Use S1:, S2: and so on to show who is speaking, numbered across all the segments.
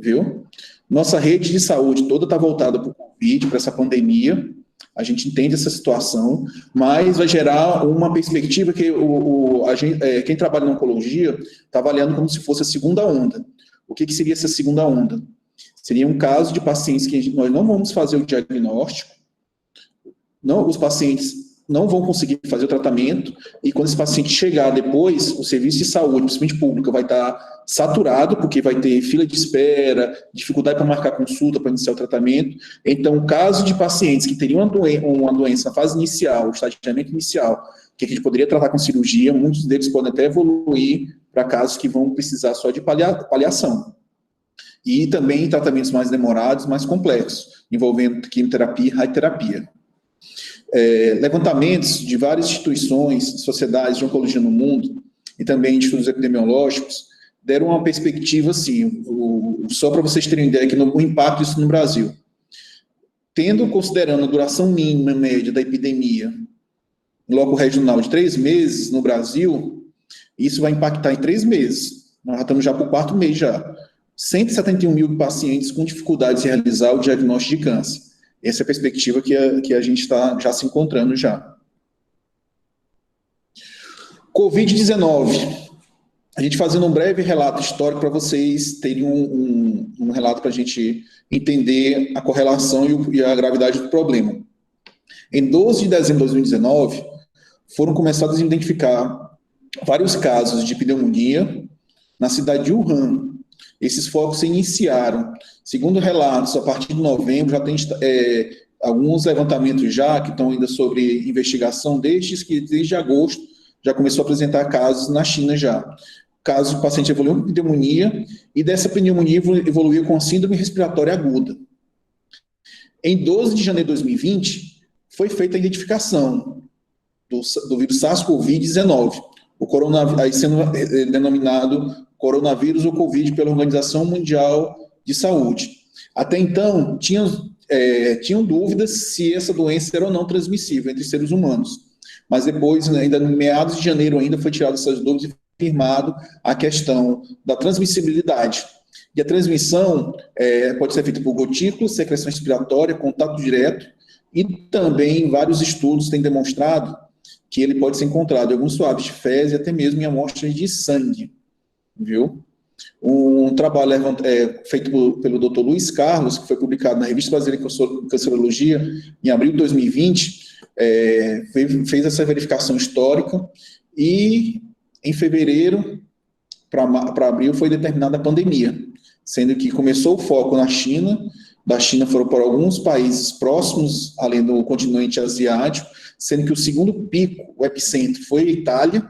S1: viu? Nossa rede de saúde toda está voltada para o Covid, para essa pandemia. A gente entende essa situação, mas vai gerar uma perspectiva que quem trabalha na oncologia está avaliando como se fosse a segunda onda. O que seria essa segunda onda? Seria um caso de pacientes que nós não vamos fazer o diagnóstico, os pacientes não vão conseguir fazer o tratamento, e quando esse paciente chegar depois, o serviço de saúde, principalmente público, vai estar saturado, porque vai ter fila de espera, dificuldade para marcar consulta, para iniciar o tratamento. Então, o caso de pacientes que teriam uma doença na fase inicial, o estadiamento inicial, que a gente poderia tratar com cirurgia, muitos deles podem até evoluir para casos que vão precisar só de paliação. E também tratamentos mais demorados, mais complexos, envolvendo quimioterapia e radioterapia. Levantamentos de várias instituições, sociedades de oncologia no mundo, e também estudos epidemiológicos, deram uma perspectiva, assim, só para vocês terem ideia, que o impacto disso no Brasil. Considerando a duração mínima média da epidemia, no bloco regional de 3 meses no Brasil, isso vai impactar em 3 meses. Nós já estamos para o 4º mês já. 171 mil pacientes com dificuldade de realizar o diagnóstico de câncer. Essa é a perspectiva que a gente está já se encontrando já. Covid-19. A gente fazendo um breve relato histórico para vocês terem um relato para a gente entender a correlação e a gravidade do problema. Em 12 de dezembro de 2019, foram começados a identificar vários casos de pneumonia na cidade de Wuhan. Esses focos se iniciaram. Segundo relatos, a partir de novembro já tem alguns levantamentos já que estão ainda sobre investigação, desde agosto já começou a apresentar casos na China já. Caso o paciente evoluiu com pneumonia, e dessa pneumonia evoluiu com síndrome respiratória aguda. Em 12 de janeiro de 2020, foi feita a identificação do vírus SARS-CoV-19, o coronavírus, aí sendo denominado coronavírus ou Covid pela Organização Mundial de Saúde. Até então, tinham dúvidas se essa doença era ou não transmissível entre seres humanos. Mas depois, ainda no meados de janeiro, ainda foi tirado essas dúvidas e confirmado a questão da transmissibilidade. E a transmissão pode ser feita por gotículas, secreção respiratória, contato direto, e também vários estudos têm demonstrado que ele pode ser encontrado em alguns suaves de fezes e até mesmo em amostras de sangue. Viu? Um trabalho feito pelo Dr. Luiz Carlos, que foi publicado na Revista Brasileira de Cancerologia em abril de 2020, fez essa verificação histórica, e em fevereiro para abril foi determinada a pandemia, sendo que começou o foco na China, da China foram para alguns países próximos, além do continente asiático, sendo que o segundo pico, o epicentro, foi a Itália,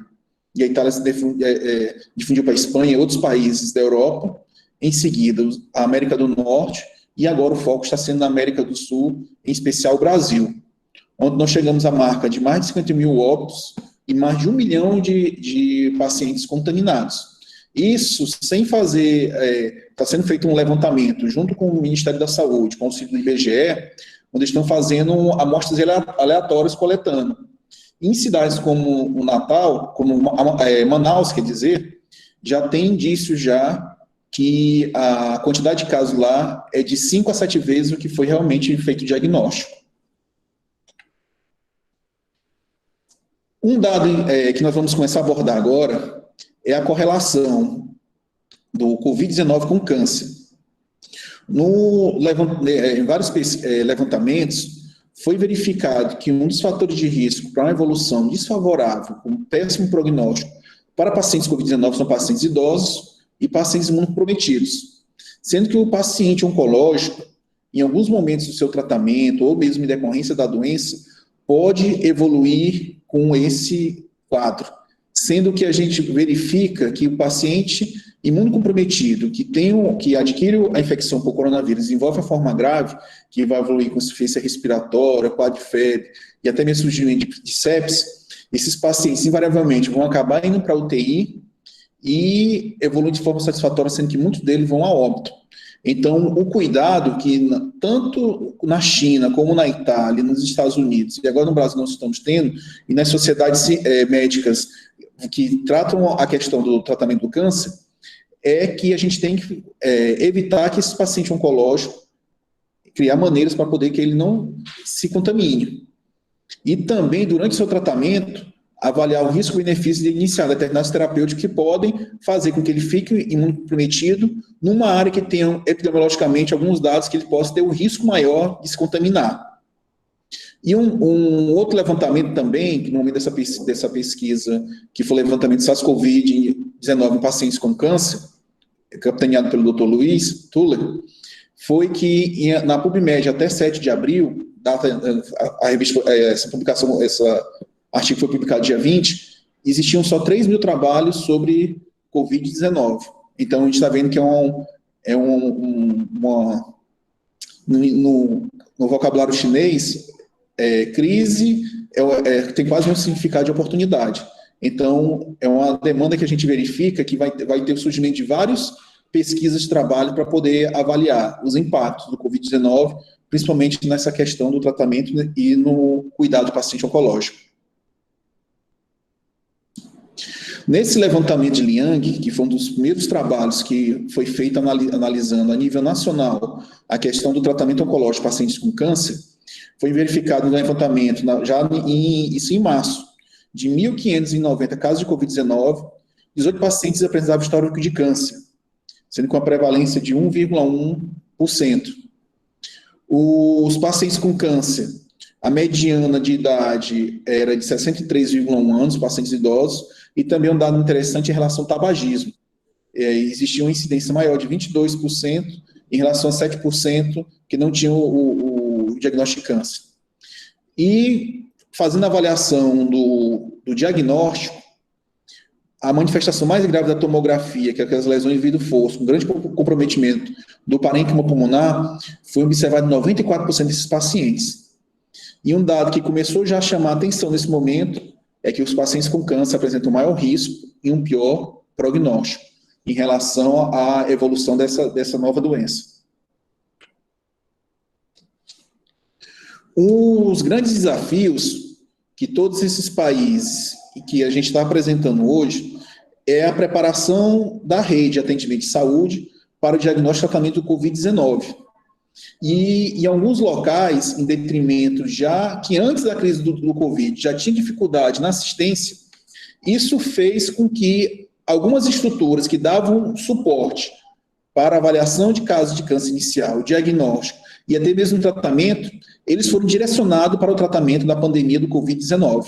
S1: e a Itália se difundiu para a Espanha e outros países da Europa, em seguida a América do Norte, e agora o foco está sendo na América do Sul, em especial o Brasil, onde nós chegamos à marca de mais de 50 mil óbitos e mais de 1 milhão de pacientes contaminados. Isso sem fazer, está sendo feito um levantamento junto com o Ministério da Saúde, com o auxílio do IBGE, onde estão fazendo amostras aleatórias coletando. Em cidades como o Natal, como Manaus, quer dizer, já tem indícios já que a quantidade de casos lá é de 5 a 7 vezes o que foi realmente feito o diagnóstico. Um dado que nós vamos começar a abordar agora é a correlação do Covid-19 com câncer. Em vários levantamentos, foi verificado que um dos fatores de risco para uma evolução desfavorável, com péssimo prognóstico, para pacientes Covid-19 são pacientes idosos e pacientes imunocomprometidos. Sendo que o paciente oncológico, em alguns momentos do seu tratamento, ou mesmo em decorrência da doença, pode evoluir com esse quadro. Sendo que a gente verifica que o paciente imunocomprometido, que adquire a infecção por coronavírus, desenvolve a forma grave, que vai evoluir com insuficiência respiratória, quadro de febre, e até mesmo surgimento de sepse, esses pacientes invariavelmente vão acabar indo para a UTI e evoluem de forma satisfatória, sendo que muitos deles vão a óbito. Então, o cuidado que tanto na China, como na Itália, nos Estados Unidos, e agora no Brasil nós estamos tendo, e nas sociedades médicas que tratam a questão do tratamento do câncer, é que a gente tem que evitar que esse paciente oncológico criar maneiras para poder que ele não se contamine. E também, durante o seu tratamento, avaliar o risco-benefício de iniciar determinados terapêuticos que podem fazer com que ele fique imunocomprometido numa área que tenha epidemiologicamente alguns dados que ele possa ter o risco maior de se contaminar. E um outro levantamento também, que no momento dessa pesquisa, que foi o levantamento de SARS-CoV-19 em pacientes com câncer, capitaneado pelo Dr. Luiz Tuller, foi que na PubMed, até 7 de abril, a revista, essa publicação, esse artigo foi publicado dia 20, existiam só 3 mil trabalhos sobre Covid-19. Então, a gente está vendo que no vocabulário chinês, crise tem quase um significado de oportunidade. Então, é uma demanda que a gente verifica que vai ter o surgimento de várias pesquisas de trabalho para poder avaliar os impactos do Covid-19, principalmente nessa questão do tratamento e no cuidado do paciente oncológico. Nesse levantamento de Liang, que foi um dos primeiros trabalhos que foi feito analisando a nível nacional a questão do tratamento oncológico de pacientes com câncer, foi verificado no levantamento, isso em março, de 1.590 casos de Covid-19, 18 pacientes apresentavam histórico de câncer, sendo com a prevalência de 1,1%. Os pacientes com câncer, a mediana de idade era de 63,1 anos, pacientes idosos, e também um dado interessante em relação ao tabagismo. Existia uma incidência maior de 22% em relação a 7% que não tinham o diagnóstico de câncer. E, fazendo a avaliação do diagnóstico, a manifestação mais grave da tomografia, que é aquelas lesões de vidro fosco, com grande comprometimento do parênquima pulmonar, foi observado em 94% desses pacientes. E um dado que começou já a chamar a atenção nesse momento é que os pacientes com câncer apresentam maior risco e um pior prognóstico em relação à evolução dessa nova doença. Os grandes desafios que todos esses países e que a gente está apresentando hoje é a preparação da rede de atendimento de saúde para o diagnóstico e tratamento do Covid-19. E em alguns locais, em detrimento já que antes da crise do Covid já tinha dificuldade na assistência, isso fez com que algumas estruturas que davam suporte para a avaliação de casos de câncer inicial, diagnóstico e até mesmo tratamento, eles foram direcionados para o tratamento da pandemia do Covid-19.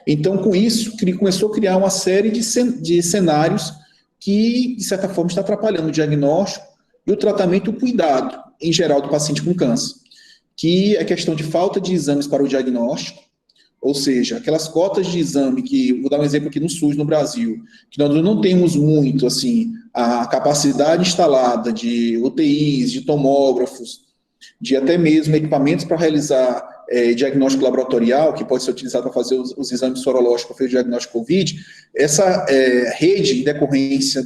S1: Então, com isso, começou a criar uma série de cenários que, de certa forma, está atrapalhando o diagnóstico e o tratamento e o cuidado, em geral, do paciente com câncer, que é questão de falta de exames para o diagnóstico, ou seja, aquelas cotas de exame que, vou dar um exemplo aqui no SUS, no Brasil, que nós não temos muito, assim, a capacidade instalada de UTIs, de tomógrafos, de até mesmo equipamentos para realizar diagnóstico laboratorial, que pode ser utilizado para fazer os exames sorológicos para fazer o diagnóstico COVID, essa rede, em decorrência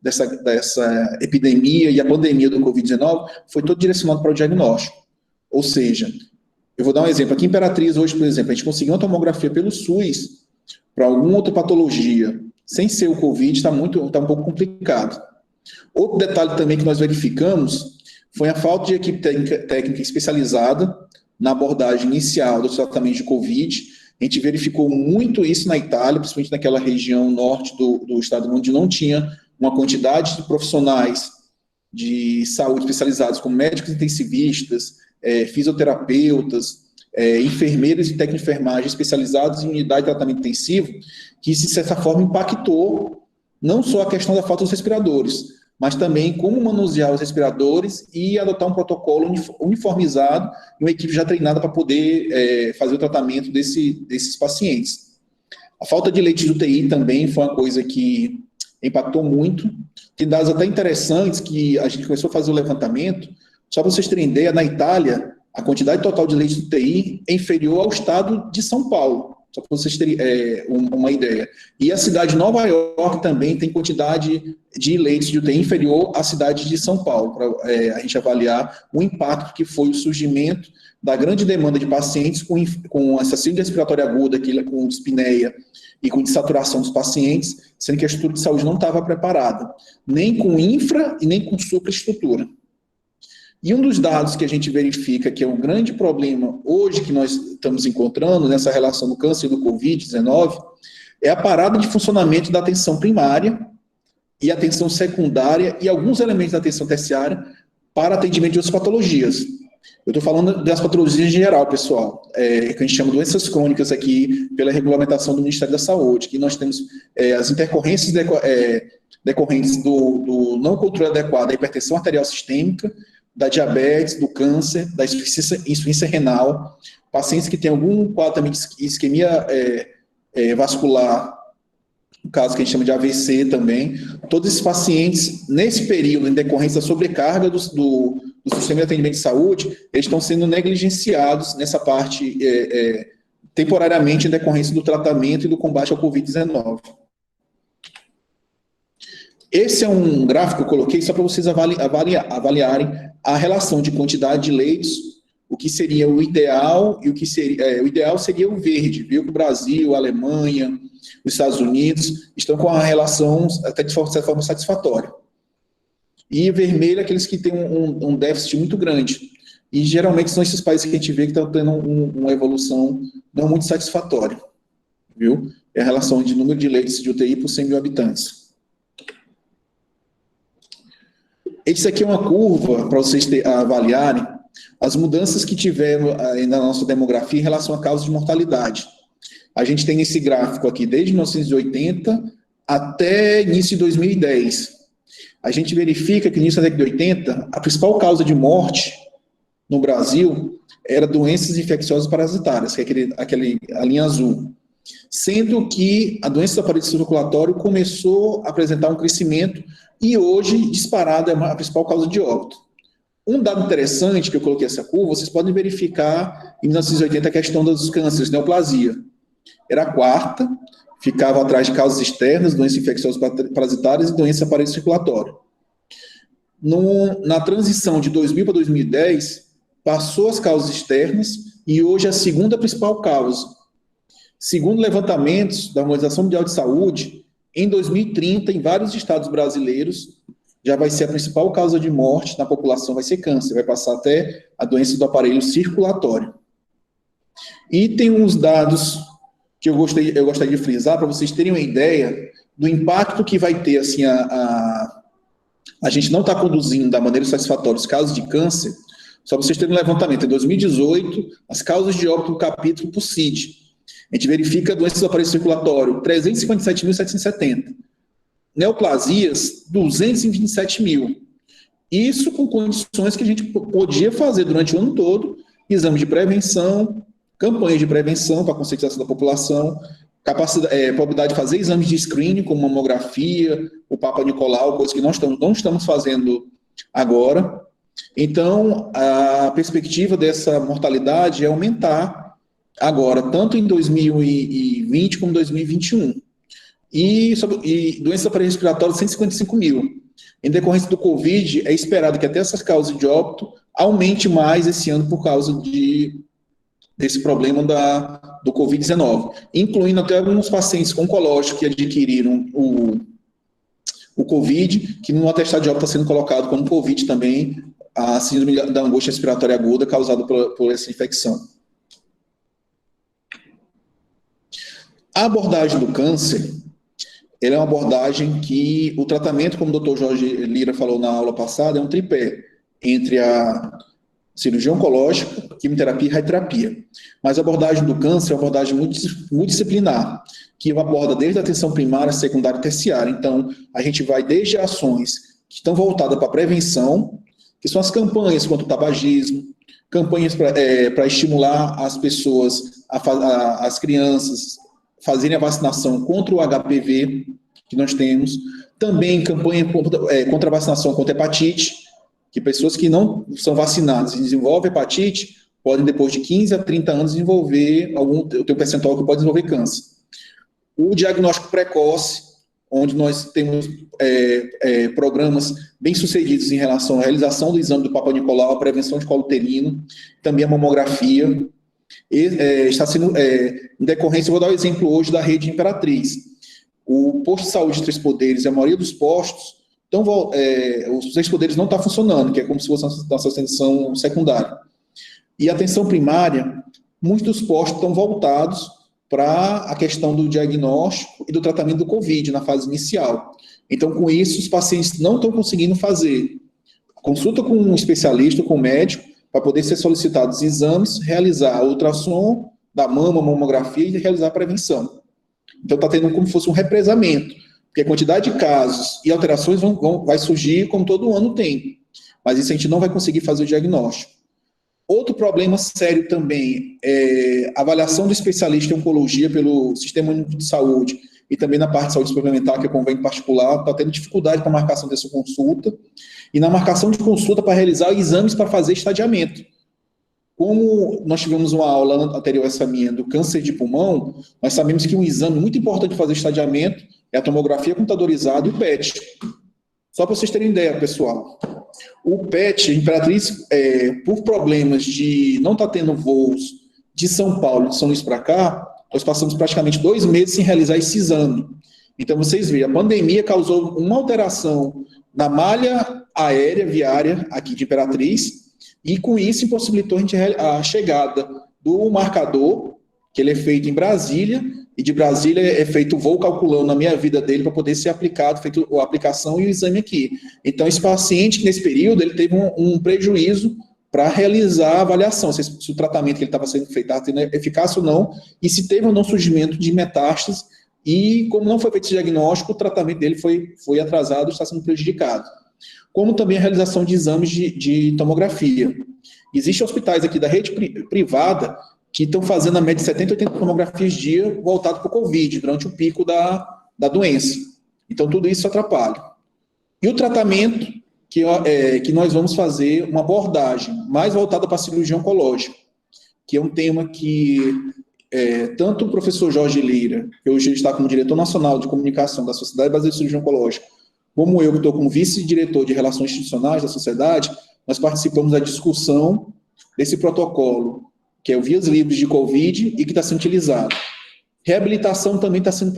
S1: dessa epidemia e a pandemia do Covid-19, foi todo direcionado para o diagnóstico. Ou seja, eu vou dar um exemplo. Aqui em Imperatriz, hoje, por exemplo, a gente conseguiu uma tomografia pelo SUS para alguma outra patologia, sem ser o Covid, está um pouco complicado. Outro detalhe também que nós verificamos foi a falta de equipe técnica especializada na abordagem inicial do tratamento de Covid. A gente verificou muito isso na Itália, principalmente naquela região norte do estado, onde não tinha uma quantidade de profissionais de saúde especializados, como médicos intensivistas, fisioterapeutas, enfermeiros e técnicos de enfermagem especializados em unidade de tratamento intensivo, que, de certa forma, impactou não só a questão da falta dos respiradores, mas também como manusear os respiradores e adotar um protocolo uniformizado e uma equipe já treinada para poder fazer o tratamento desses pacientes. A falta de leite de UTI também foi uma coisa que impactou muito. Tem dados até interessantes que a gente começou a fazer o levantamento. Só para vocês terem ideia, na Itália, a quantidade total de leite de UTI é inferior ao estado de São Paulo. só para vocês terem uma ideia. E a cidade de Nova York também tem quantidade de leitos de UTI inferior à cidade de São Paulo, para a gente avaliar o impacto que foi o surgimento da grande demanda de pacientes com essa síndrome respiratória aguda, com dispneia e com desaturação dos pacientes, sendo que a estrutura de saúde não estava preparada, nem com infra e nem com supraestrutura. E um dos dados que a gente verifica que é um grande problema hoje que nós estamos encontrando nessa relação do câncer e do Covid-19 é a parada de funcionamento da atenção primária e atenção secundária e alguns elementos da atenção terciária para atendimento de outras patologias. Eu estou falando das patologias em geral, pessoal, que a gente chama de doenças crônicas aqui pela regulamentação do Ministério da Saúde, que nós temos as intercorrências decorrentes do não controle adequado da hipertensão arterial sistêmica, da diabetes, do câncer, da insuficiência renal, pacientes que têm algum quadro também de isquemia vascular, no caso que a gente chama de AVC também, todos esses pacientes, nesse período, em decorrência da sobrecarga do sistema de atendimento de saúde, eles estão sendo negligenciados nessa parte temporariamente em decorrência do tratamento e do combate ao Covid-19. Esse é um gráfico que eu coloquei só para vocês avaliarem a relação de quantidade de leitos, o que seria o ideal e o que seria... o ideal seria o verde, viu que o Brasil, a Alemanha, os Estados Unidos estão com a relação até de certa forma satisfatória. E vermelho é aqueles que têm um déficit muito grande. E geralmente são esses países que a gente vê que estão tendo uma evolução não muito satisfatória, viu? É a relação de número de leitos de UTI por 100 mil habitantes. Esse aqui é uma curva para vocês avaliarem as mudanças que tiveram na nossa demografia em relação a causas de mortalidade. A gente tem esse gráfico aqui desde 1980 até início de 2010. A gente verifica que no início da década de 80, a principal causa de morte no Brasil era doenças infecciosas parasitárias, que é a linha azul. Sendo que a doença do aparelho circulatório começou a apresentar um crescimento e hoje, disparado, é a principal causa de óbito. Um dado interessante que eu coloquei essa curva, vocês podem verificar em 1980 a questão dos cânceres, neoplasia. Era a quarta, ficava atrás de causas externas, doenças infecciosas parasitárias e doença do aparelho circulatório. Na transição de 2000 para 2010, passou as causas externas e hoje é a segunda principal causa. Segundo levantamentos da Organização Mundial de Saúde, em 2030, em vários estados brasileiros, já vai ser a principal causa de morte na população, vai ser câncer, vai passar até a doença do aparelho circulatório. E tem uns dados que eu gostaria de frisar, para vocês terem uma ideia do impacto que vai ter, assim, a gente não está conduzindo da maneira satisfatória os casos de câncer, só para vocês terem um levantamento, em 2018, as causas de óbito do capítulo por CID, a gente verifica doenças do aparelho circulatório, 357.770. Neoplasias, 227 mil. Isso com condições que a gente podia fazer durante o ano todo, exames de prevenção, campanhas de prevenção para a conscientização da população, probabilidade de fazer exames de screening, como mamografia, o Papa Nicolau, coisas que nós não estamos fazendo agora. Então, a perspectiva dessa mortalidade é aumentar agora, tanto em 2020 como em 2021. E doença do aparelho respiratório, 155 mil. Em decorrência do Covid, é esperado que até essas causas de óbito aumente mais esse ano por causa desse problema do Covid-19, incluindo até alguns pacientes oncológicos que adquiriram o Covid, que no atestado de óbito está sendo colocado como Covid também, a síndrome da angústia respiratória aguda causada por essa infecção. A abordagem do câncer, ela é uma abordagem que o tratamento, como o Dr. Jorge Lira falou na aula passada, é um tripé entre a cirurgia oncológica, quimioterapia e radioterapia. Mas a abordagem do câncer é uma abordagem multidisciplinar, que aborda desde a atenção primária, secundária e terciária. Então, a gente vai desde ações que estão voltadas para a prevenção, que são as campanhas contra o tabagismo, campanhas para estimular as pessoas, as crianças, fazerem a vacinação contra o HPV, que nós temos, também campanha contra a vacinação contra a hepatite, que pessoas que não são vacinadas e desenvolvem hepatite, podem, depois de 15 a 30 anos, desenvolver tem um percentual que pode desenvolver câncer. O diagnóstico precoce, onde nós temos programas bem-sucedidos em relação à realização do exame do Papa Nicolau, a prevenção de colo uterino, também a mamografia. Está sendo, em decorrência, eu vou dar o exemplo hoje da rede Imperatriz. O posto de saúde de Três Poderes, a maioria dos postos, os Três Poderes não está funcionando, que é como se fosse a nossa atenção secundária. E a atenção primária, muitos dos postos estão voltados para a questão do diagnóstico e do tratamento do Covid na fase inicial. Então, com isso, os pacientes não estão conseguindo fazer consulta com um especialista, com um médico, para poder ser solicitados exames, realizar a ultrassom da mama, mamografia e realizar a prevenção. Então, está tendo como se fosse um represamento, porque a quantidade de casos e alterações vai surgir como todo ano tem, mas isso a gente não vai conseguir fazer o diagnóstico. Outro problema sério também é a avaliação do especialista em oncologia pelo Sistema Único de Saúde e também na parte de saúde suplementar, que é convênio particular, está tendo dificuldade para a marcação dessa consulta e na marcação de consulta para realizar exames para fazer estadiamento. Como nós tivemos uma aula anterior a essa minha do câncer de pulmão, nós sabemos que um exame muito importante de fazer estadiamento é a tomografia computadorizada e o PET. Só para vocês terem ideia, pessoal. O PET, Imperatriz, por problemas de não estar tendo voos de São Paulo, de São Luís para cá, nós passamos praticamente 2 meses sem realizar esse exame. Então, vocês veem, a pandemia causou uma alteração na malha aérea, viária, aqui de Imperatriz, e com isso impossibilitou a chegada do marcador, que ele é feito em Brasília, e de Brasília é feito o voo calculando na minha vida dele para poder ser aplicado, feito a aplicação e o exame aqui. Então, esse paciente, nesse período, ele teve um prejuízo para realizar a avaliação, se o tratamento que ele estava sendo feito estava tendo eficácia ou não, e se teve ou não surgimento de metástases, e como não foi feito esse diagnóstico, o tratamento dele foi atrasado, está sendo prejudicado. Como também a realização de exames de tomografia. Existem hospitais aqui da rede privada que estão fazendo a média de 70, 80 tomografias dia voltado para o Covid, durante o pico da doença. Então, tudo isso atrapalha. E o tratamento, que nós vamos fazer uma abordagem mais voltada para a cirurgia oncológica, que é um tema que tanto o professor Jorge Lira, que hoje está como diretor nacional de comunicação da Sociedade Brasileira de Cirurgia Oncológica, como eu, que estou como vice-diretor de Relações Institucionais da Sociedade, nós participamos da discussão desse protocolo, que é o Vias Livres de Covid e que está sendo utilizado. Reabilitação também está sendo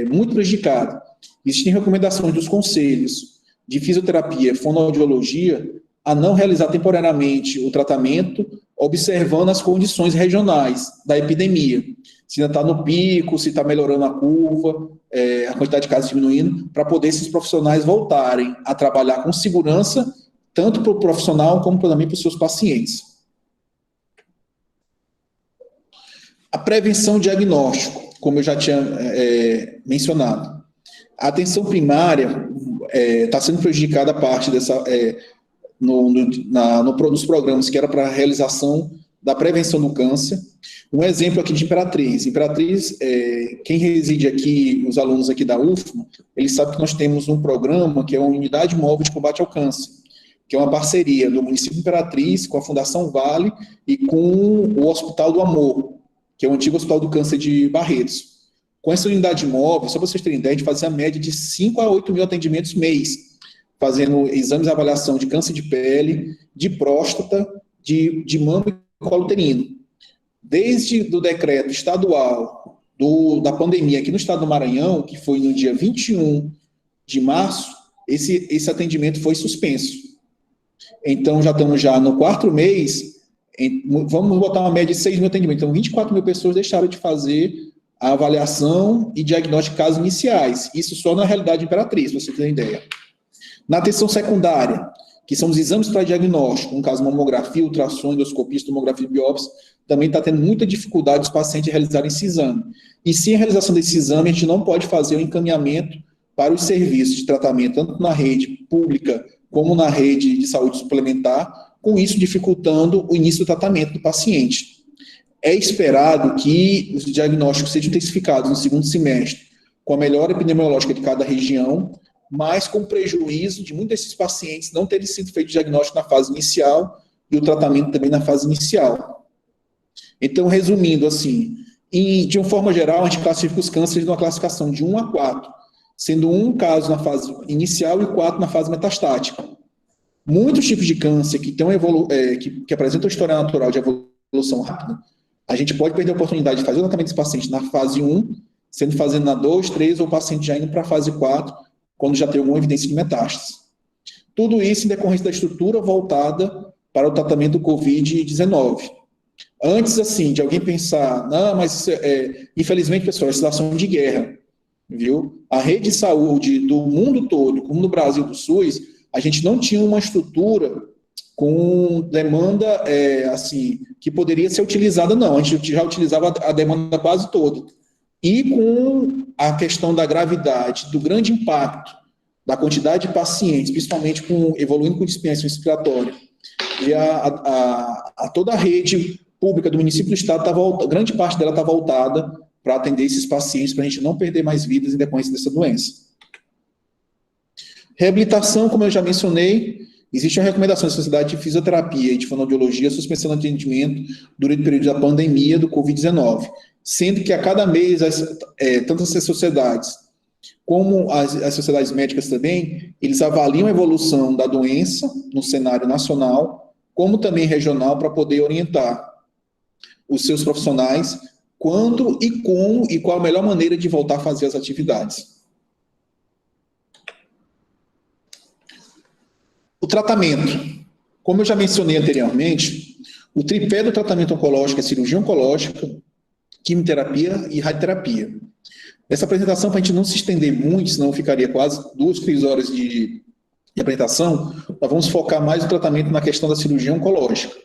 S1: muito prejudicada. Existem recomendações dos conselhos de fisioterapia e fonoaudiologia a não realizar temporariamente o tratamento, observando as condições regionais da epidemia. Se ainda está no pico, se está melhorando a curva, a quantidade de casos diminuindo, para poder esses profissionais voltarem a trabalhar com segurança, tanto para o profissional como também para os seus pacientes. A prevenção e diagnóstico, como eu já tinha mencionado. A atenção primária está sendo prejudicada a parte dessa, nos programas que era para a realização da prevenção do câncer. Um exemplo aqui de Imperatriz. Imperatriz, quem reside aqui, os alunos aqui da UFMA, eles sabem que nós temos um programa que é uma unidade móvel de combate ao câncer, que é uma parceria do município de Imperatriz com a Fundação Vale e com o Hospital do Amor, que é o antigo Hospital do Câncer de Barretos. Com essa unidade móvel, só para vocês terem ideia, a gente fazia a média de 5 a 8 mil atendimentos mês, fazendo exames de avaliação de câncer de pele, de próstata, de mama e colo uterino. Desde o decreto estadual da pandemia aqui no estado do Maranhão, que foi no dia 21 de março, esse atendimento foi suspenso. Então, já estamos no 4º mês, vamos botar uma média de 6 mil atendimentos. Então, 24 mil pessoas deixaram de fazer a avaliação e diagnóstico de casos iniciais. Isso só na realidade Imperatriz, para você ter ideia. Na atenção secundária, que são os exames para diagnóstico, no caso mamografia, ultrassom, endoscopia, tomografia e biópsia, também está tendo muita dificuldade os pacientes realizarem esse exame. E sem a realização desse exame, a gente não pode fazer o encaminhamento para os serviços de tratamento, tanto na rede pública como na rede de saúde suplementar, com isso dificultando o início do tratamento do paciente. É esperado que os diagnósticos sejam intensificados no segundo semestre, com a melhora epidemiológica de cada região, mas com prejuízo de muitos desses pacientes não terem sido feito diagnóstico na fase inicial, e o tratamento também na fase inicial. Então, resumindo assim, de uma forma geral, a gente classifica os cânceres numa classificação de 1 a 4, sendo 1 caso na fase inicial e 4 na fase metastática. Muitos tipos de câncer que apresentam história natural de evolução rápida, a gente pode perder a oportunidade de fazer o tratamento desse paciente na fase 1, sendo fazendo na 2, 3, ou o paciente já indo para a fase 4, quando já tem alguma evidência de metástase. Tudo isso em decorrência da estrutura voltada para o tratamento do Covid-19. Antes, assim, de alguém pensar, não, mas, infelizmente, pessoal, é situação de guerra, viu? A rede de saúde do mundo todo, como no Brasil do SUS, a gente não tinha uma estrutura com demanda, assim, que poderia ser utilizada, não. A gente já utilizava a demanda quase toda. E com a questão da gravidade, do grande impacto, da quantidade de pacientes, principalmente evoluindo com dispensa respiratória, e toda a rede pública do município do estado, grande parte dela está voltada para atender esses pacientes, para a gente não perder mais vidas em decorrência dessa doença. Reabilitação, como eu já mencionei, existe uma recomendação da Sociedade de Fisioterapia e de Fonoaudiologia, suspensão do atendimento durante o período da pandemia do Covid-19, sendo que a cada mês, tanto as sociedades como as sociedades médicas também, eles avaliam a evolução da doença no cenário nacional, como também regional, para poder orientar os seus profissionais quando e como e qual a melhor maneira de voltar a fazer as atividades. O tratamento. Como eu já mencionei anteriormente, o tripé do tratamento oncológico é cirurgia oncológica, quimioterapia e radioterapia. Essa apresentação, para a gente não se estender muito, senão ficaria quase 2, 3 horas de apresentação, nós vamos focar mais no tratamento na questão da cirurgia oncológica.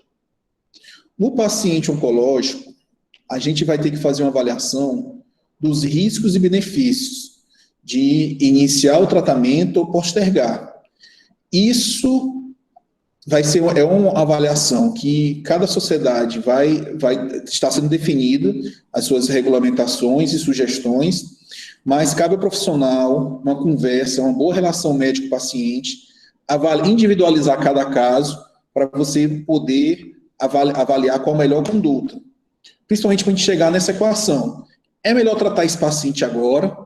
S1: No paciente oncológico, a gente vai ter que fazer uma avaliação dos riscos e benefícios de iniciar o tratamento ou postergar. Isso vai ser uma avaliação que cada sociedade vai estar sendo definida, as suas regulamentações e sugestões, mas cabe ao profissional uma conversa, uma boa relação médico-paciente, individualizar cada caso para você poder avaliar qual a melhor conduta. Principalmente para a gente chegar nessa equação. É melhor tratar esse paciente agora?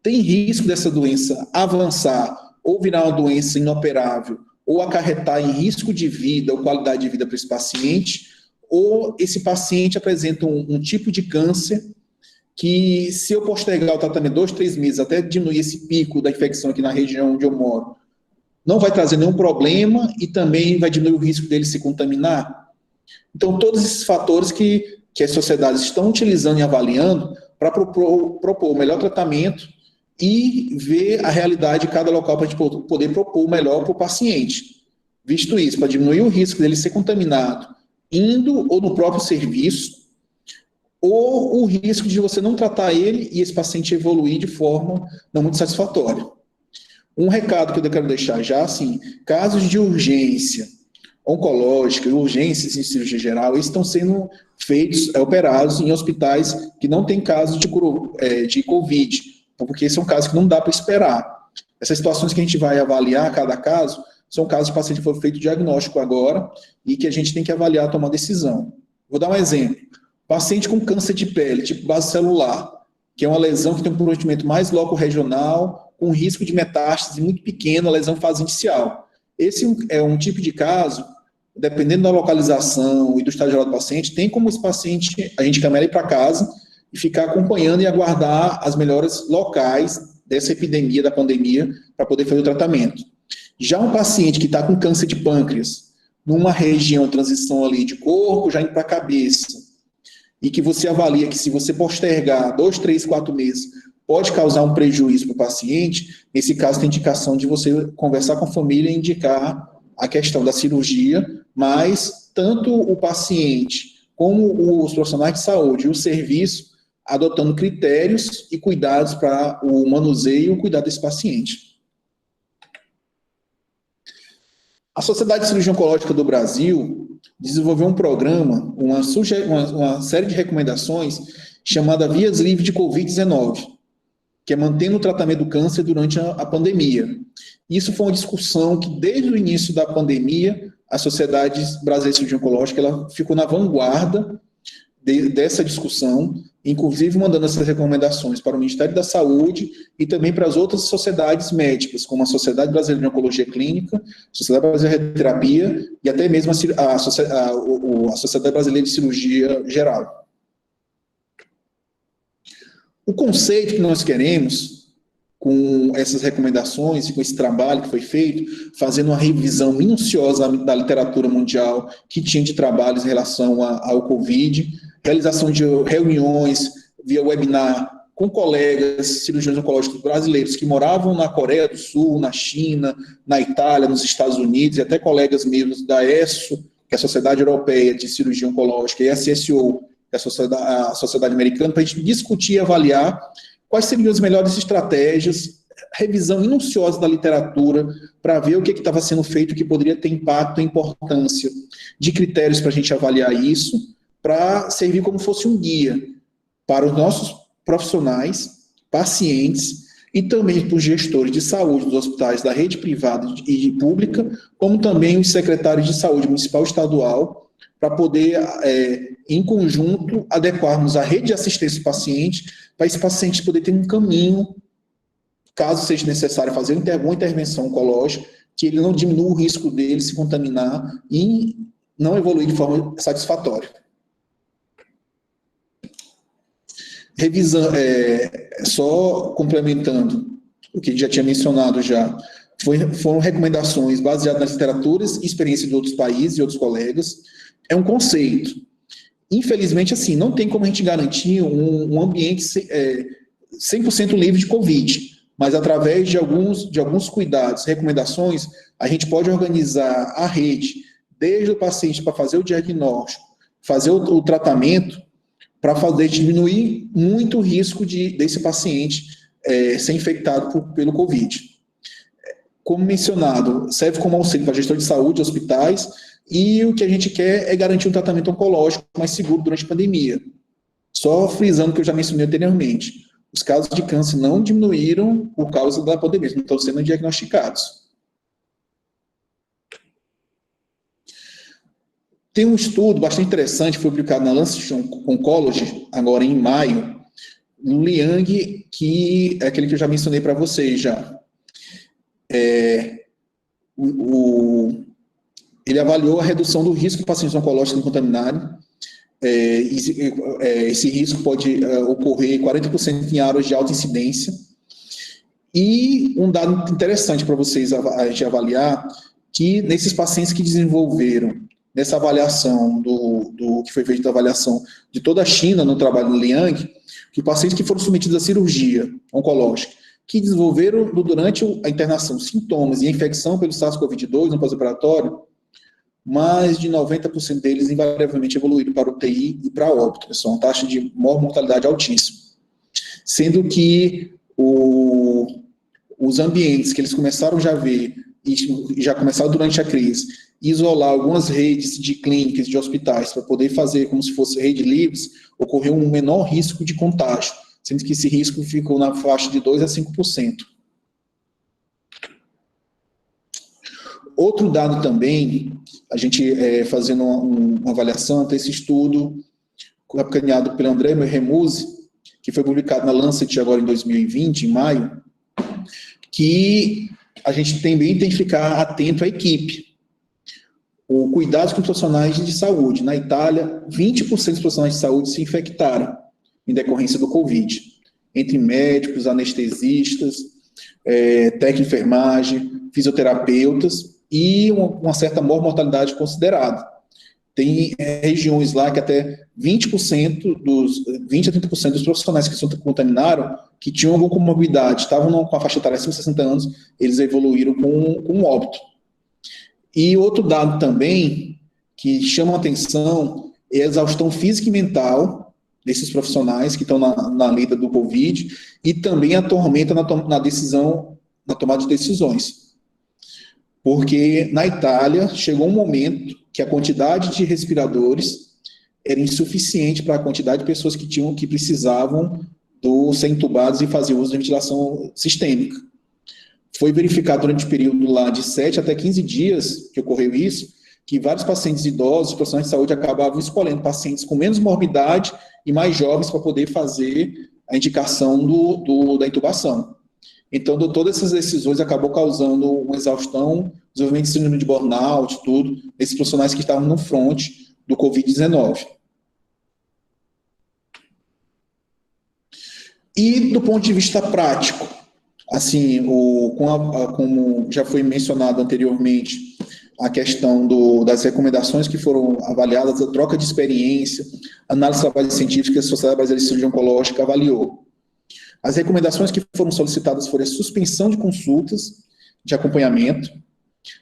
S1: Tem risco dessa doença avançar ou virar uma doença inoperável ou acarretar em risco de vida ou qualidade de vida para esse paciente? Ou esse paciente apresenta um tipo de câncer que, se eu postergar o tratamento 2, 3 meses, até diminuir esse pico da infecção aqui na região onde eu moro, não vai trazer nenhum problema e também vai diminuir o risco dele se contaminar? Então, todos esses fatores que as sociedades estão utilizando e avaliando para propor o melhor tratamento e ver a realidade de cada local para a gente poder propor o melhor para o paciente. Visto isso, para diminuir o risco dele ser contaminado indo ou no próprio serviço, ou o risco de você não tratar ele e esse paciente evoluir de forma não muito satisfatória. Um recado que eu quero deixar já, assim, casos de urgência oncológica, urgências em cirurgia geral, eles estão sendo operados em hospitais que não têm casos de Covid, porque são casos que não dá para esperar. Essas situações que a gente vai avaliar cada caso, são casos de paciente que foi feito diagnóstico agora e que a gente tem que avaliar, tomar decisão. Vou dar um exemplo. Paciente com câncer de pele, tipo base celular, que é uma lesão que tem um comprometimento mais loco-regional, com risco de metástase muito pequeno, a lesão fase inicial. Esse é um tipo de caso, dependendo da localização e do estágio geral do paciente, tem como esse paciente, a gente caminhar ele para casa e ficar acompanhando e aguardar as melhores locais dessa epidemia, da pandemia, para poder fazer o tratamento. Já um paciente que está com câncer de pâncreas, numa região, transição ali de corpo, já indo para a cabeça, e que você avalia que se você postergar 2, 3, 4 meses, pode causar um prejuízo para o paciente, nesse caso tem indicação de você conversar com a família e indicar a questão da cirurgia, mas tanto o paciente como os profissionais de saúde e o serviço adotando critérios e cuidados para o manuseio e o cuidado desse paciente. A Sociedade de Cirurgia Oncológica do Brasil desenvolveu um programa, uma série de recomendações chamada Vias Livres de Covid-19, que é mantendo o tratamento do câncer durante a pandemia. Isso foi uma discussão que, desde o início da pandemia, a Sociedade Brasileira de Cirurgia Oncológica ela ficou na vanguarda dessa discussão, inclusive mandando essas recomendações para o Ministério da Saúde e também para as outras sociedades médicas, como a Sociedade Brasileira de Oncologia Clínica, a Sociedade Brasileira de Terapia e até mesmo a Sociedade Brasileira de Cirurgia Geral. O conceito que nós queremos, com essas recomendações e com esse trabalho que foi feito, fazendo uma revisão minuciosa da literatura mundial que tinha de trabalhos em relação ao Covid, realização de reuniões via webinar com colegas cirurgiões oncológicos brasileiros que moravam na Coreia do Sul, na China, na Itália, nos Estados Unidos, e até colegas meus da ESSO, que é a Sociedade Europeia de Cirurgia Oncológica, e a CSO, que é a Sociedade Americana, para a gente discutir e avaliar quais seriam as melhores estratégias, revisão minuciosa da literatura, para ver o que estava sendo feito, que poderia ter impacto e importância de critérios para a gente avaliar isso, para servir como fosse um guia para os nossos profissionais, pacientes e também para os gestores de saúde dos hospitais da rede privada e pública, como também os secretários de saúde municipal e estadual, para poder, em conjunto, adequarmos a rede de assistência do paciente, para esse paciente poder ter um caminho, caso seja necessário fazer uma intervenção oncológica, que ele não diminua o risco dele se contaminar e não evoluir de forma satisfatória. Revisando, só complementando o que já tinha mencionado já, foram recomendações baseadas nas literaturas e experiências de outros países e outros colegas. É um conceito. Infelizmente, assim, não tem como a gente garantir um ambiente 100% livre de Covid, mas através de alguns cuidados, recomendações, a gente pode organizar a rede, desde o paciente para fazer o diagnóstico, fazer o tratamento, para fazer diminuir muito o risco desse paciente ser infectado pelo Covid. Como mencionado, serve como auxílio para a gestão de saúde, hospitais, e o que a gente quer é garantir um tratamento oncológico mais seguro durante a pandemia. Só frisando o que eu já mencionei anteriormente, os casos de câncer não diminuíram por causa da pandemia, não estão sendo diagnosticados. Tem um estudo bastante interessante, foi publicado na Lancet Oncology, agora em maio, no Liang, que é aquele que eu já mencionei para vocês já. Ele avaliou a redução do risco de pacientes oncológicos contaminados. Esse risco pode ocorrer 40% em áreas de alta incidência. E um dado interessante para vocês avaliar, que nesses pacientes que desenvolveram, nessa avaliação que foi feita a avaliação de toda a China no trabalho do Liang, que pacientes que foram submetidos à cirurgia oncológica, que desenvolveram durante a internação sintomas e a infecção pelo SARS-CoV-2 no pós-operatório, mais de 90% deles invariavelmente evoluíram para UTI e para óbito. Isso é uma taxa de mortalidade altíssima. Sendo que os ambientes que eles começaram já a ver, e já começaram durante a crise, isolar algumas redes de clínicas, de hospitais, para poder fazer como se fosse rede livres, ocorreu um menor risco de contágio, sendo que esse risco ficou na faixa de 2% a 5%. Outro dado também, a gente fazendo uma avaliação desse estudo, capitaneado pelo André Mermuzzi, que foi publicado na Lancet agora em 2020, em maio, que a gente também tem que ficar atento à equipe. O cuidado com os profissionais de saúde. Na Itália, 20% dos profissionais de saúde se infectaram em decorrência do Covid. Entre médicos, anestesistas, técnico de enfermagem, fisioterapeutas e uma certa mortalidade considerada. Tem regiões lá que até 20% a 30% dos profissionais que se contaminaram, que tinham alguma comorbidade, estavam com a faixa etária acima de 60 anos, eles evoluíram com óbito. E outro dado também que chama a atenção é a exaustão física e mental desses profissionais que estão na lida do Covid e também a tormenta na tomada de decisões. Porque na Itália chegou um momento que a quantidade de respiradores era insuficiente para a quantidade de pessoas que precisavam ser entubados e fazer uso de ventilação sistêmica. Foi verificado durante o período lá de 7 até 15 dias que ocorreu isso, que vários pacientes idosos, profissionais de saúde, acabavam escolhendo pacientes com menos morbidade e mais jovens para poder fazer a indicação da intubação. Então, todas essas decisões acabou causando uma exaustão, desenvolvimento de síndrome de burnout, tudo, esses profissionais que estavam no front do Covid-19. E do ponto de vista prático, assim, como já foi mencionado anteriormente, a questão das recomendações que foram avaliadas, a troca de experiência, análise de trabalho científica que a Sociedade Brasileira de Cirurgia Oncológica avaliou. As recomendações que foram solicitadas foram a suspensão de consultas de acompanhamento.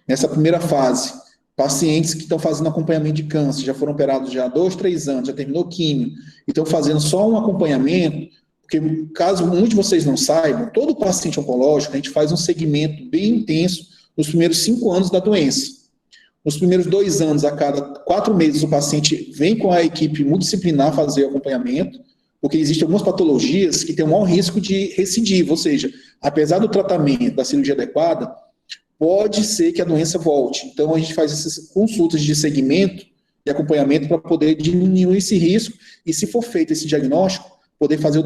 S1: Nessa primeira fase, pacientes que estão fazendo acompanhamento de câncer, já foram operados já há 2, 3 anos, já terminou químio, e estão fazendo só um acompanhamento, porque caso muitos de vocês não saibam, todo paciente oncológico, a gente faz um segmento bem intenso nos primeiros 5 anos da doença. Nos primeiros 2 anos, a cada 4 meses, o paciente vem com a equipe multidisciplinar fazer o acompanhamento, porque existem algumas patologias que têm um maior risco de recidiva, ou seja, apesar do tratamento, da cirurgia adequada, pode ser que a doença volte. Então, a gente faz essas consultas de segmento e acompanhamento para poder diminuir esse risco e, se for feito esse diagnóstico, poder fazer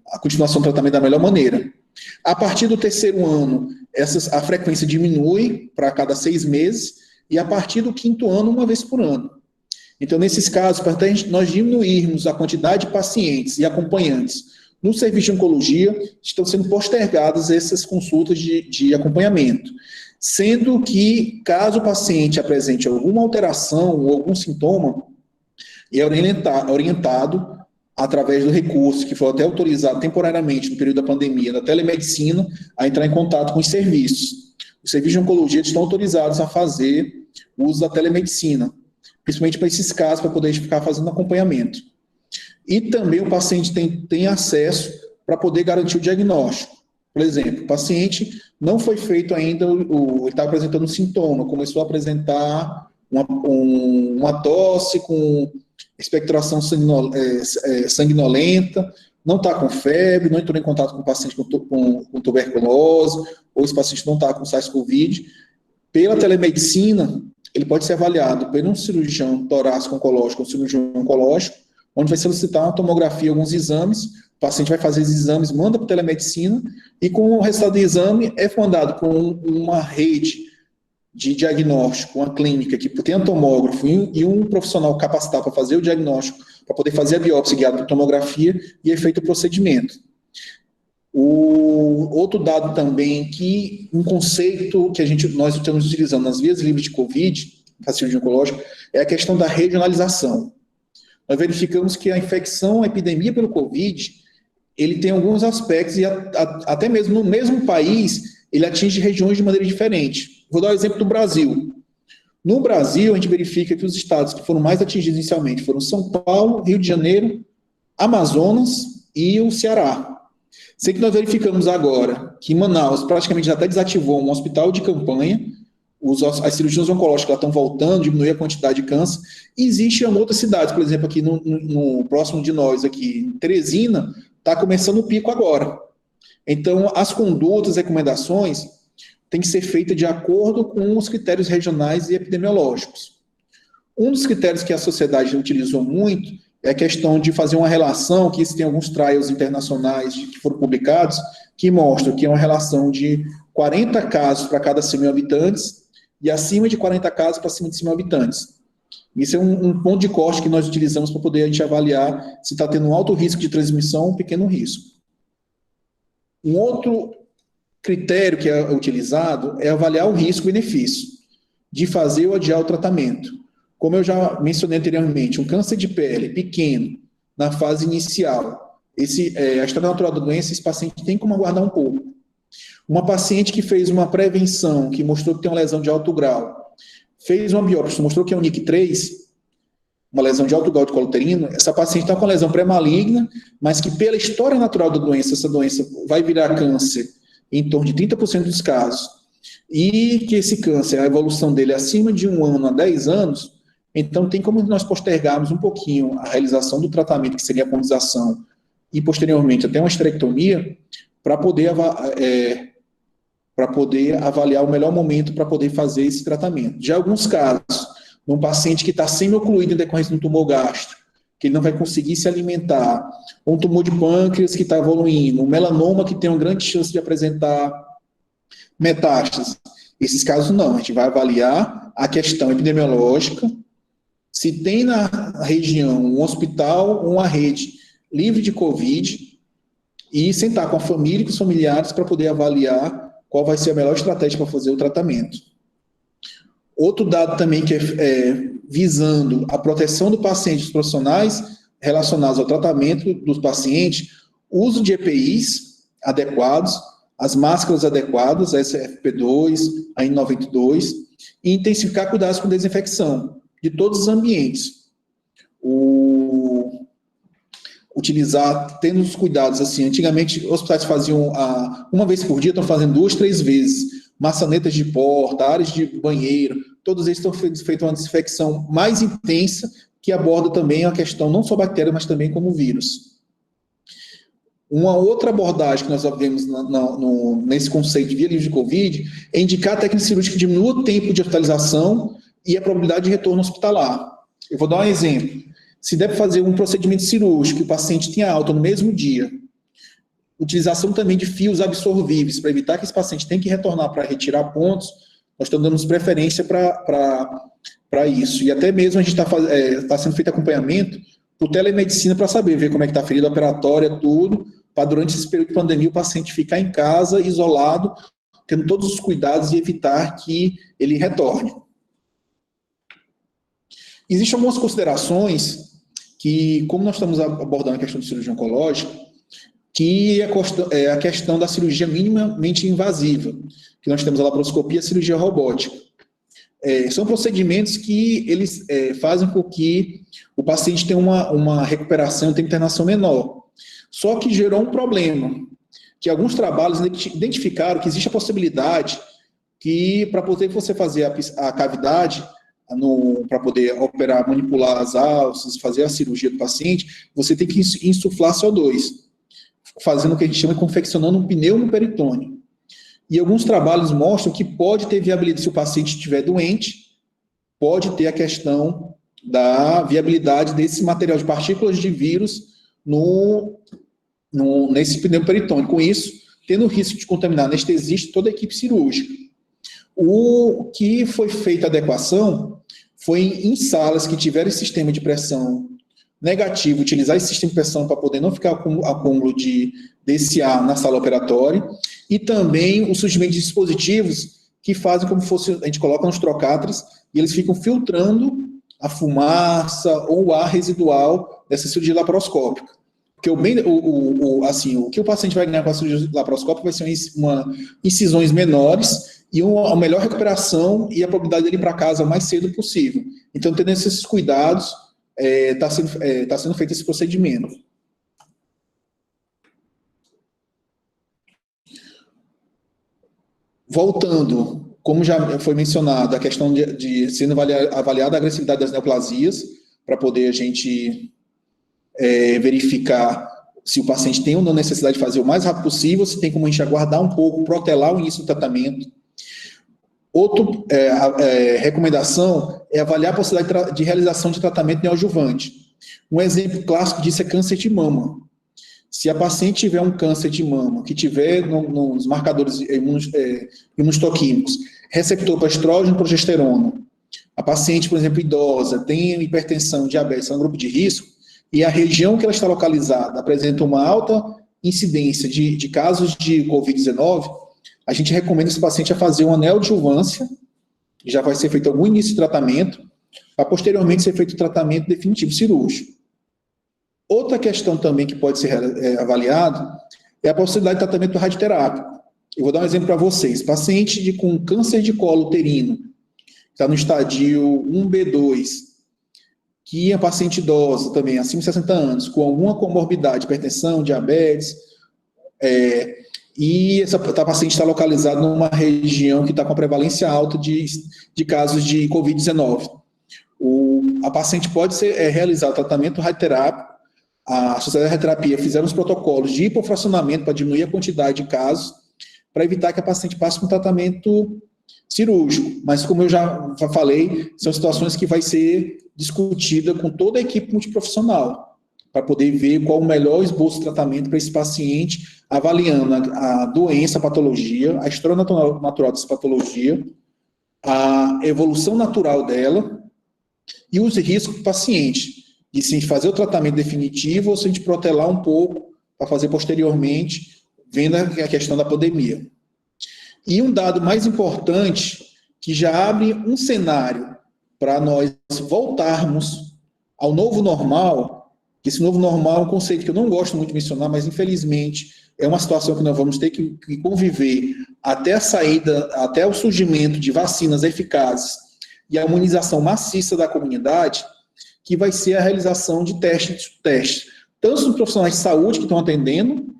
S1: a continuação do tratamento da melhor maneira. A partir do 3º ano, a frequência diminui para cada 6 meses, e a partir do 5º ano, 1 vez por ano. Então, nesses casos, para nós diminuirmos a quantidade de pacientes e acompanhantes no serviço de oncologia, estão sendo postergadas essas consultas de acompanhamento. Sendo que, caso o paciente apresente alguma alteração ou algum sintoma, é orientado através do recurso, que foi até autorizado temporariamente no período da pandemia, da telemedicina, a entrar em contato com os serviços. Os serviços de oncologia estão autorizados a fazer uso da telemedicina, principalmente para esses casos, para poder ficar fazendo acompanhamento. E também o paciente tem acesso para poder garantir o diagnóstico. Por exemplo, o paciente não foi feito ainda, ele está apresentando um sintoma, começou a apresentar uma tosse com expectoração sanguinolenta, não está com febre, não entrou em contato com o paciente com tuberculose, ou esse paciente não está com SARS-CoV. Pela telemedicina, ele pode ser avaliado por um cirurgião torácico oncológico ou cirurgião oncológico, onde vai solicitar uma tomografia, alguns exames, o paciente vai fazer esses exames, manda para a telemedicina, e com o resultado do exame é mandado com uma rede de diagnóstico, uma clínica que tem um tomógrafo e um profissional capacitado para fazer o diagnóstico, para poder fazer a biópsia guiada por tomografia, e é feito o procedimento. O outro dado também, que um conceito que nós estamos utilizando nas vias livres de Covid, para a cirurgia oncológica, é a questão da regionalização. Nós verificamos que a infecção, a epidemia pelo Covid, ele tem alguns aspectos, e até mesmo no mesmo país, ele atinge regiões de maneira diferente. Vou dar o exemplo do Brasil. No Brasil, a gente verifica que os estados que foram mais atingidos inicialmente foram São Paulo, Rio de Janeiro, Amazonas e o Ceará. Sei que nós verificamos agora que Manaus praticamente já até desativou um hospital de campanha, as cirurgias oncológicas estão voltando, diminuir a quantidade de câncer, e existem outras cidades, por exemplo, aqui no próximo de nós, aqui em Teresina, está começando o pico agora. Então, as condutas, recomendações, têm que ser feitas de acordo com os critérios regionais e epidemiológicos. Um dos critérios que a sociedade utilizou muito é a questão de fazer uma relação, que tem alguns trials internacionais que foram publicados, que mostram que é uma relação de 40 casos para cada 100 mil habitantes e acima de 40 casos para acima de 100 mil habitantes. Isso é um ponto de corte que nós utilizamos para poder a gente avaliar se está tendo um alto risco de transmissão ou um pequeno risco. Um outro critério que é utilizado é avaliar o risco-benefício de fazer ou adiar o tratamento. Como eu já mencionei anteriormente, um câncer de pele pequeno, na fase inicial, a história natural da doença, esse paciente tem como aguardar um pouco. Uma paciente que fez uma prevenção, que mostrou que tem uma lesão de alto grau, fez uma biópsia, mostrou que é um NIC3, uma lesão de alto grau de colo uterino, essa paciente está com uma lesão pré-maligna, mas que pela história natural da doença, essa doença vai virar câncer em torno de 30% dos casos, e que esse câncer, a evolução dele é acima de 1 ano a 10 anos, então tem como nós postergarmos um pouquinho a realização do tratamento, que seria a condização, e posteriormente até uma esterectomia, para poder para poder avaliar o melhor momento para poder fazer esse tratamento. Já em alguns casos, num paciente que está semi-ocluído em decorrência de um tumor gástrico, que ele não vai conseguir se alimentar, um tumor de pâncreas que está evoluindo, um melanoma que tem uma grande chance de apresentar metástase. Esses casos não, a gente vai avaliar a questão epidemiológica, se tem na região um hospital ou uma rede livre de Covid, e sentar com a família e com os familiares para poder avaliar qual vai ser a melhor estratégia para fazer o tratamento. Outro dado também que é visando a proteção do paciente e dos profissionais relacionados ao tratamento dos pacientes, uso de EPIs adequados, as máscaras adequadas, a FFP2, a N92, e intensificar cuidados com desinfecção de todos os ambientes. Utilizar, tendo os cuidados, assim, antigamente hospitais faziam uma vez por dia, estão fazendo 2, 3 vezes, maçanetas de porta, áreas de banheiro, todos eles estão feito uma desinfecção mais intensa, que aborda também a questão não só bactéria, mas também como vírus. Uma outra abordagem que nós vemos nesse conceito de via livre de Covid é indicar a técnica cirúrgica que diminua o tempo de hospitalização e a probabilidade de retorno hospitalar. Eu vou dar um exemplo. Se deve fazer um procedimento cirúrgico e o paciente tenha alta no mesmo dia, utilização também de fios absorvíveis para evitar que esse paciente tenha que retornar para retirar pontos, nós estamos dando preferência para isso. E até mesmo a gente está sendo feito acompanhamento por telemedicina para ver como é que está a ferida operatória, tudo, para durante esse período de pandemia o paciente ficar em casa, isolado, tendo todos os cuidados e evitar que ele retorne. Existem algumas considerações que, como nós estamos abordando a questão de cirurgia oncológica, que é a questão da cirurgia minimamente invasiva, que nós temos a laparoscopia e a cirurgia robótica. São procedimentos que eles fazem com que o paciente tenha uma recuperação, tenha internação menor. Só que gerou um problema, que alguns trabalhos identificaram que existe a possibilidade que, para poder você fazer a cavidade, para poder operar, manipular as alças, fazer a cirurgia do paciente, você tem que insuflar CO2, fazendo o que a gente chama de confeccionando um pneu no peritônio. E alguns trabalhos mostram que pode ter viabilidade, se o paciente estiver doente, pode ter a questão da viabilidade desse material de partículas de vírus nesse pneu peritônio. Com isso, tendo o risco de contaminar anestesista toda a equipe cirúrgica. O que foi feita a adequação foi em salas que tiveram sistema de pressão negativo, utilizar esse sistema de pressão para poder não ficar com acúmulo desse ar na sala operatória, e também o surgimento de dispositivos que fazem como fosse, a gente coloca nos trocáteres, e eles ficam filtrando a fumaça ou o ar residual dessa cirurgia laparoscópica. Porque o que o paciente vai ganhar com a cirurgia laparoscópica vai ser incisões menores e uma melhor recuperação e a probabilidade dele ir para casa o mais cedo possível. Então, tendo esses cuidados, está sendo feito esse procedimento. Voltando, como já foi mencionado, a questão de sendo avaliada a agressividade das neoplasias, para poder a gente verificar se o paciente tem ou não necessidade de fazer o mais rápido possível, se tem como a gente aguardar um pouco, protelar o início do tratamento. Outra recomendação é avaliar a possibilidade de realização de tratamento neoadjuvante. Um exemplo clássico disso é câncer de mama. Se a paciente tiver um câncer de mama, que tiver nos marcadores imunohistoquímicos, receptor para estrógeno e progesterona, a paciente, por exemplo, idosa, tem hipertensão, diabetes, é um grupo de risco, e a região que ela está localizada apresenta uma alta incidência de casos de Covid-19, a gente recomenda esse paciente a fazer uma neoadjuvância, já vai ser feito algum início de tratamento, para posteriormente ser feito o tratamento definitivo cirúrgico. Outra questão também que pode ser avaliado é a possibilidade de tratamento radioterápico. Eu vou dar um exemplo para vocês. Paciente com câncer de colo uterino, que está no estádio 1B2, que é paciente idosa também, acima de 60 anos, com alguma comorbidade, hipertensão, diabetes, e essa paciente está localizada numa região que está com a prevalência alta de casos de Covid-19. A paciente pode realizar o tratamento radioterápico. A Sociedade de Radioterapia fizeram os protocolos de hipofracionamento para diminuir a quantidade de casos, para evitar que a paciente passe com tratamento cirúrgico. Mas, como eu já falei, são situações que vai ser discutida com toda a equipe multiprofissional, para poder ver qual o melhor esboço de tratamento para esse paciente, avaliando a doença, a patologia, a história natural dessa patologia, a evolução natural dela e os riscos do paciente, de se fazer o tratamento definitivo ou se a gente protelar um pouco para fazer posteriormente, vendo a questão da pandemia. E um dado mais importante, que já abre um cenário para nós voltarmos ao novo normal, que esse novo normal é um conceito que eu não gosto muito de mencionar, mas infelizmente é uma situação que nós vamos ter que conviver até a saída, até o surgimento de vacinas eficazes e a imunização maciça da comunidade, que vai ser a realização de testes, tanto nos profissionais de saúde que estão atendendo,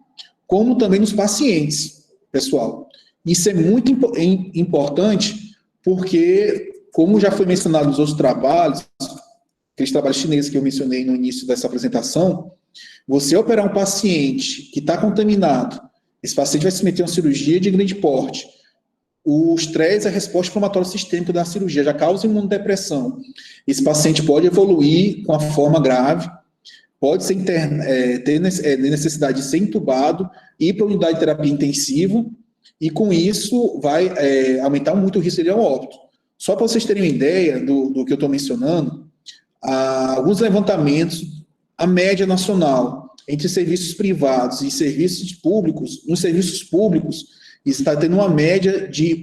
S1: como também nos pacientes, pessoal. Isso é muito importante, porque, como já foi mencionado nos outros trabalhos, aqueles trabalhos chineses que eu mencionei no início dessa apresentação, você operar um paciente que está contaminado, esse paciente vai se meter em uma cirurgia de grande porte, o estresse é a resposta inflamatória sistêmica da cirurgia, já causa imunodepressão. Esse paciente pode evoluir com a forma grave, pode ser ter necessidade de ser entubado, ir para a unidade de terapia intensiva, e com isso vai aumentar muito o risco de óbito. Só para vocês terem uma ideia do que eu estou mencionando, alguns levantamentos, a média nacional entre serviços privados e serviços públicos, nos serviços públicos, está tendo uma média de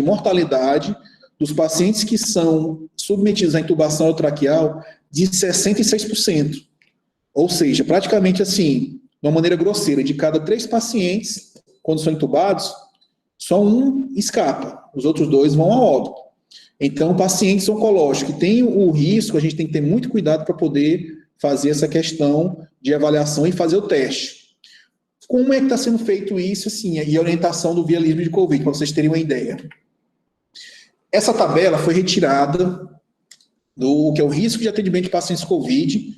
S1: mortalidade dos pacientes que são submetidos à intubação traqueal de 66%. Ou seja, praticamente assim, de uma maneira grosseira, de cada 3 pacientes, quando são intubados, só um escapa, os outros 2 vão a óbito. Então, pacientes oncológicos que têm o risco, a gente tem que ter muito cuidado para poder fazer essa questão de avaliação e fazer o teste. Como é que está sendo feito isso, assim, e a orientação do Via Livre de Covid, para vocês terem uma ideia? Essa tabela foi retirada do que é o risco de atendimento de pacientes COVID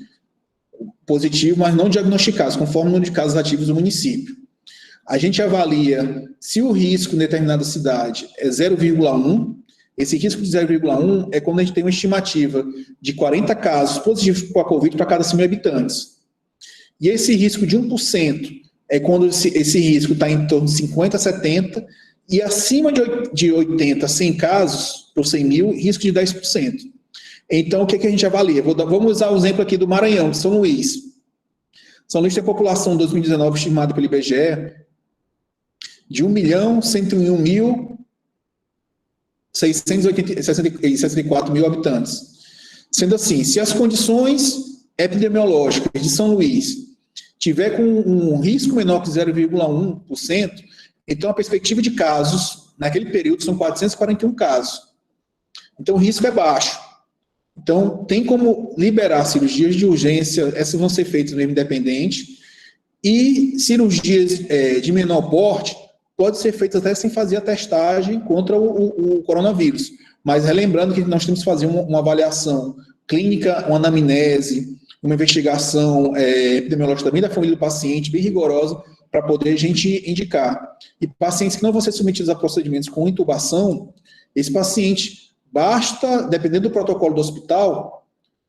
S1: positivo, mas não diagnosticados, conforme o número de casos ativos do município. A gente avalia se o risco em determinada cidade é 0,1, esse risco de 0,1 é quando a gente tem uma estimativa de 40 casos positivos para a COVID para cada 100 mil habitantes. E esse risco de 1% é quando esse risco está em torno de 50, 70, e acima de 80, 100 casos por 100 mil, risco de 10%. Então, o que a gente avalia? Vamos usar o exemplo aqui do Maranhão, de São Luís. São Luís tem a população em 2019 estimada pelo IBGE de 1.101.664 habitantes. Sendo assim, se as condições epidemiológicas de São Luís tiver com um risco menor que 0,1%, então a perspectiva de casos, naquele período, são 441 casos. Então o risco é baixo. Então tem como liberar cirurgias de urgência, essas vão ser feitas mesmo independente, e cirurgias de menor porte pode ser feitas até sem fazer a testagem contra o coronavírus. Mas relembrando que nós temos que fazer uma avaliação clínica, uma anamnese, uma investigação epidemiológica também da família do paciente, bem rigorosa, para poder a gente indicar. E pacientes que não vão ser submetidos a procedimentos com intubação, esse paciente, basta, dependendo do protocolo do hospital,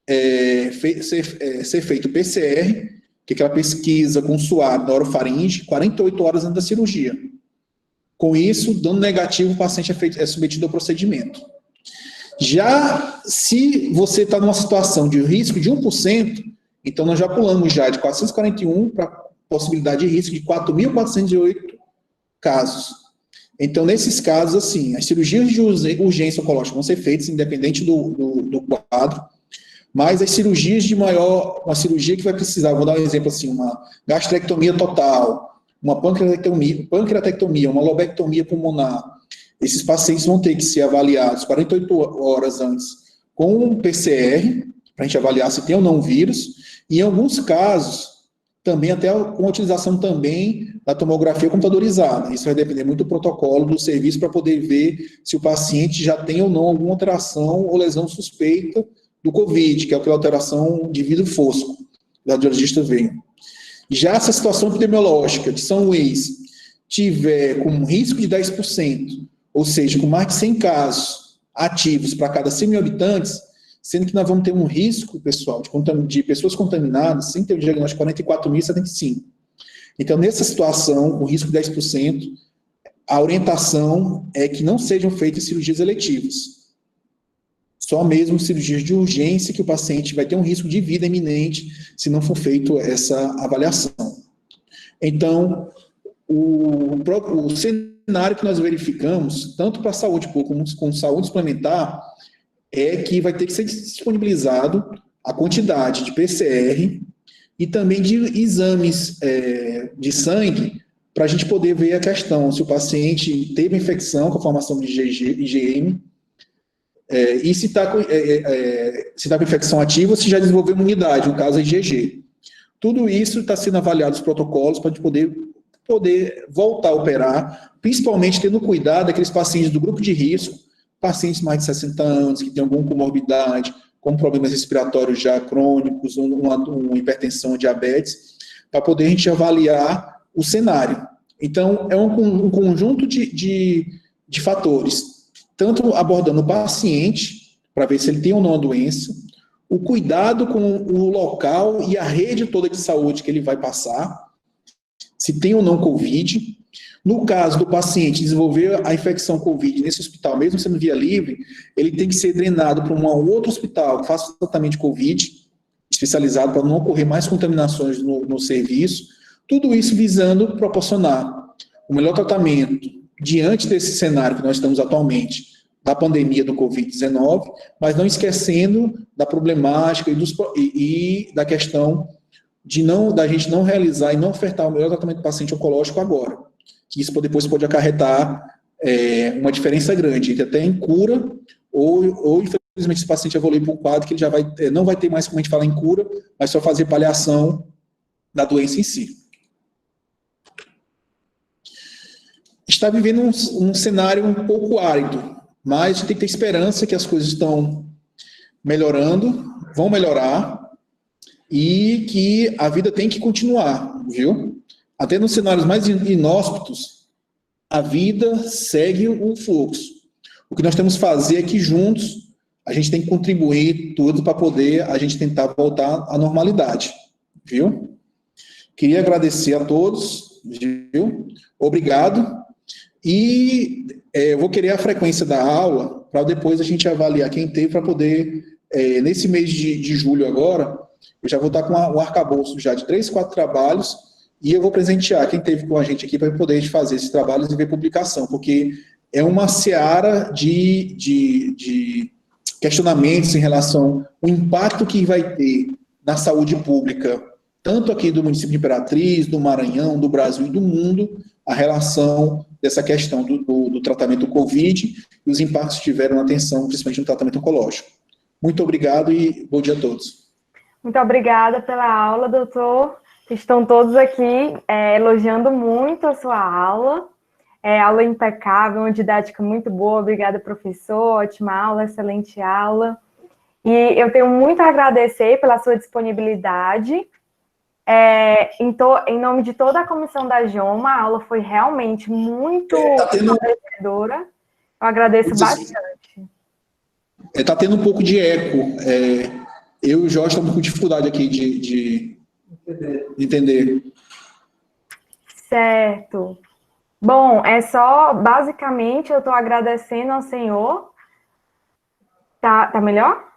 S1: ser feito PCR, que é aquela pesquisa com suado na orofaringe, 48 horas antes da cirurgia. Com isso, dando negativo, o paciente é submetido ao procedimento. Já se você está numa situação de risco de 1%, então nós já pulamos já de 441 para possibilidade de risco de 4.408 casos. Então, nesses casos, assim, as cirurgias de urgência oncológica vão ser feitas independente do quadro, mas as cirurgias de uma cirurgia que vai precisar, vou dar um exemplo assim, uma gastrectomia total, uma pancreatectomia, uma lobectomia pulmonar, esses pacientes vão ter que ser avaliados 48 horas antes com um PCR, para a gente avaliar se tem ou não vírus, e em alguns casos, também até com a utilização também da tomografia computadorizada. Isso vai depender muito do protocolo do serviço para poder ver se o paciente já tem ou não alguma alteração ou lesão suspeita do COVID, que é aquela alteração de vidro fosco, que o radiologista vê. Já essa situação epidemiológica de São Luís, tiver com um risco de 10%, ou seja, com mais de 100 casos ativos para cada 100 mil habitantes, sendo que nós vamos ter um risco, pessoal, de pessoas contaminadas, sem ter o diagnóstico, 44.075. Então, nessa situação, com risco de 10%, a orientação é que não sejam feitas cirurgias eletivas. Só mesmo cirurgias de urgência, que o paciente vai ter um risco de vida iminente se não for feito essa avaliação. Então, o cenário que nós verificamos, tanto para a saúde pública como com saúde suplementar, é que vai ter que ser disponibilizado a quantidade de PCR e também de exames de sangue, para a gente poder ver a questão, se o paciente teve infecção com a formação de IgM, e se está com infecção ativa ou se já desenvolveu imunidade, no caso, a IgG. Tudo isso está sendo avaliado os protocolos para a gente poder voltar a operar, principalmente tendo cuidado daqueles pacientes do grupo de risco, pacientes mais de 60 anos, que têm alguma comorbidade, com problemas respiratórios já crônicos, uma hipertensão, diabetes, para poder a gente avaliar o cenário. Então, é um conjunto de fatores, tanto abordando o paciente, para ver se ele tem ou não a doença, o cuidado com o local e a rede toda de saúde que ele vai passar, se tem ou não Covid. No caso do paciente desenvolver a infecção Covid nesse hospital, mesmo sendo via livre, ele tem que ser drenado para um outro hospital que faça o tratamento de Covid, especializado, para não ocorrer mais contaminações no serviço. Tudo isso visando proporcionar o melhor tratamento diante desse cenário que nós estamos atualmente, da pandemia do Covid-19, mas não esquecendo da problemática e da questão da gente não realizar e não ofertar o melhor tratamento do paciente oncológico agora, que isso depois pode acarretar uma diferença grande, até em cura, ou infelizmente esse paciente evolui para um quadro que ele já não vai ter mais como a gente falar em cura, mas só fazer paliação da doença em si. Está vivendo um cenário um pouco árido, mas a gente tem que ter esperança que as coisas estão melhorando, vão melhorar, e que a vida tem que continuar, viu? Até nos cenários mais inóspitos, a vida segue o fluxo. O que nós temos que fazer é que juntos a gente tem que contribuir tudo para poder a gente tentar voltar à normalidade, viu? Queria agradecer a todos, viu? Obrigado. E eu vou querer a frequência da aula para depois a gente avaliar quem teve, para poder, nesse mês de julho agora, eu já vou estar com um arcabouço já de 3, 4 trabalhos, e eu vou presentear quem teve com a gente aqui para poder fazer esses trabalhos e ver publicação, porque é uma seara de questionamentos em relação ao impacto que vai ter na saúde pública, tanto aqui do município de Imperatriz, do Maranhão, do Brasil e do mundo, a relação dessa questão do tratamento do Covid e os impactos que tiveram na atenção, principalmente no tratamento oncológico. Muito obrigado e bom dia a todos.
S2: Muito obrigada pela aula, doutor. Estão todos aqui elogiando muito a sua aula. Aula impecável, uma didática muito boa. Obrigada, professor. Ótima aula, excelente aula. E eu tenho muito a agradecer pela sua disponibilidade. Em nome de toda a comissão da JOMA, a aula foi realmente muito esclarecedora. Eu agradeço bastante.
S1: Está tendo um pouco de eco. Eu e o Jorge estamos com dificuldade aqui de entender.
S2: Certo. Bom, basicamente, eu estou agradecendo ao senhor. Tá melhor?